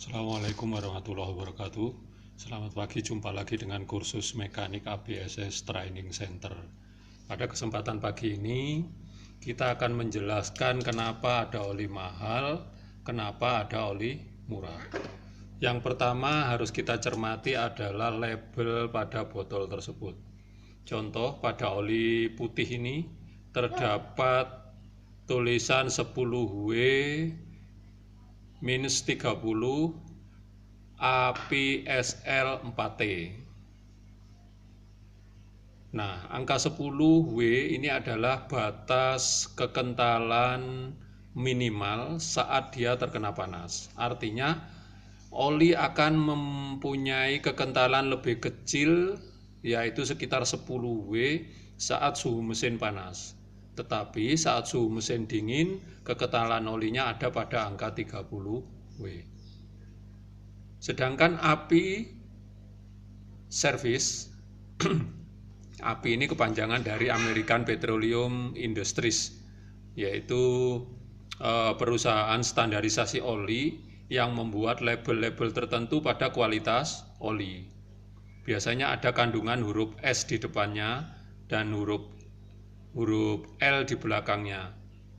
Assalamualaikum warahmatullahi wabarakatuh. Selamat pagi, jumpa lagi dengan kursus mekanik ABSS Training Center. Pada kesempatan pagi ini kita akan menjelaskan kenapa ada oli mahal, kenapa ada oli murah. Yang pertama harus kita cermati adalah label pada botol tersebut. Contoh, pada oli putih ini terdapat tulisan 10W -30 APSL 4T. Nah, angka 10W ini adalah batas kekentalan minimal saat dia terkena panas. Artinya, oli akan mempunyai kekentalan lebih kecil, yaitu sekitar 10W saat suhu mesin panas. Tetapi saat suhu mesin dingin, kekentalan olinya ada pada angka 30W. Sedangkan API service, API ini kepanjangan dari American Petroleum Industries, yaitu perusahaan standarisasi oli yang membuat label-label tertentu pada kualitas oli. Biasanya ada kandungan huruf S di depannya dan huruf L di belakangnya.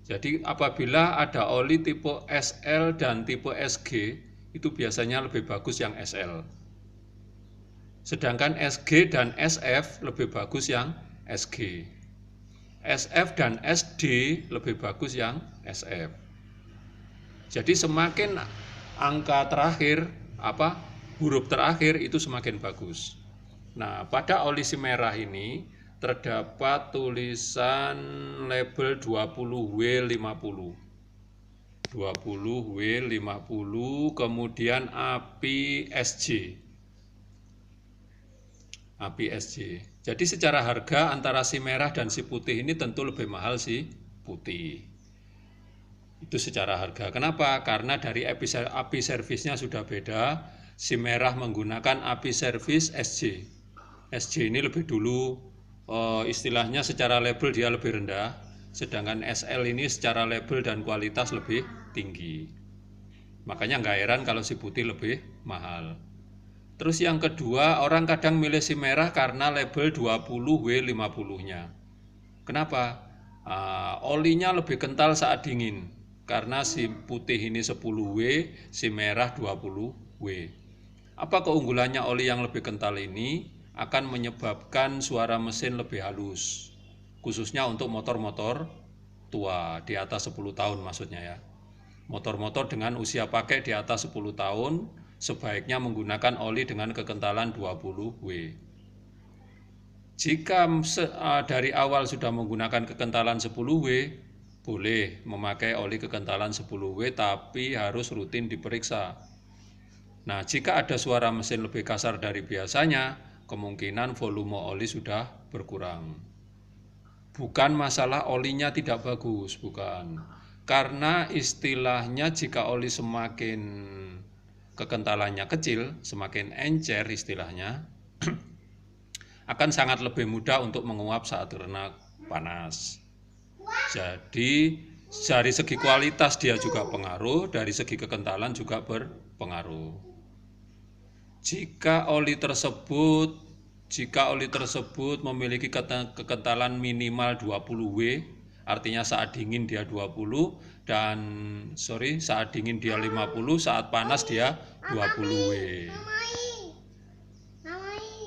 Jadi apabila ada oli tipe SL dan tipe SG, itu biasanya lebih bagus yang SL. Sedangkan SG dan SF lebih bagus yang SG. SF dan SD lebih bagus yang SF. Jadi semakin angka terakhir, huruf terakhir itu semakin bagus. Nah, pada oli si merah ini terdapat tulisan label 20W50. 20W50, kemudian APSJ. Jadi secara harga antara si merah dan si putih ini tentu lebih mahal si putih. Itu secara harga. Kenapa? Karena dari API service-nya sudah beda. Si merah menggunakan API service SJ. SJ ini lebih dulu, istilahnya secara label dia lebih rendah. Sedangkan SL ini secara label dan kualitas lebih tinggi. Makanya nggak heran kalau si putih lebih mahal. Terus yang kedua, orang kadang milih si merah karena label 20W50-nya. Kenapa? Olinya lebih kental saat dingin. Karena si putih ini 10W, si merah 20W. Apa keunggulannya oli yang lebih kental ini? Akan menyebabkan suara mesin lebih halus. Khususnya untuk motor-motor tua, di atas 10 tahun maksudnya ya. Motor-motor dengan usia pakai di atas 10 tahun, sebaiknya menggunakan oli dengan kekentalan 20W. Jika dari awal sudah menggunakan kekentalan 10W, boleh memakai oli kekentalan 10W, tapi harus rutin diperiksa. Nah, jika ada suara mesin lebih kasar dari biasanya, kemungkinan volume oli sudah berkurang. Bukan masalah olinya tidak bagus, bukan. Karena istilahnya jika oli semakin kekentalannya kecil, semakin encer istilahnya, akan sangat lebih mudah untuk menguap saat terkena panas. Jadi dari segi kualitas dia juga pengaruh, dari segi kekentalan juga berpengaruh. Jika oli tersebut memiliki kekentalan minimal 20W, artinya saat dingin dia 20 dan saat dingin dia 50, saat panas dia 20W.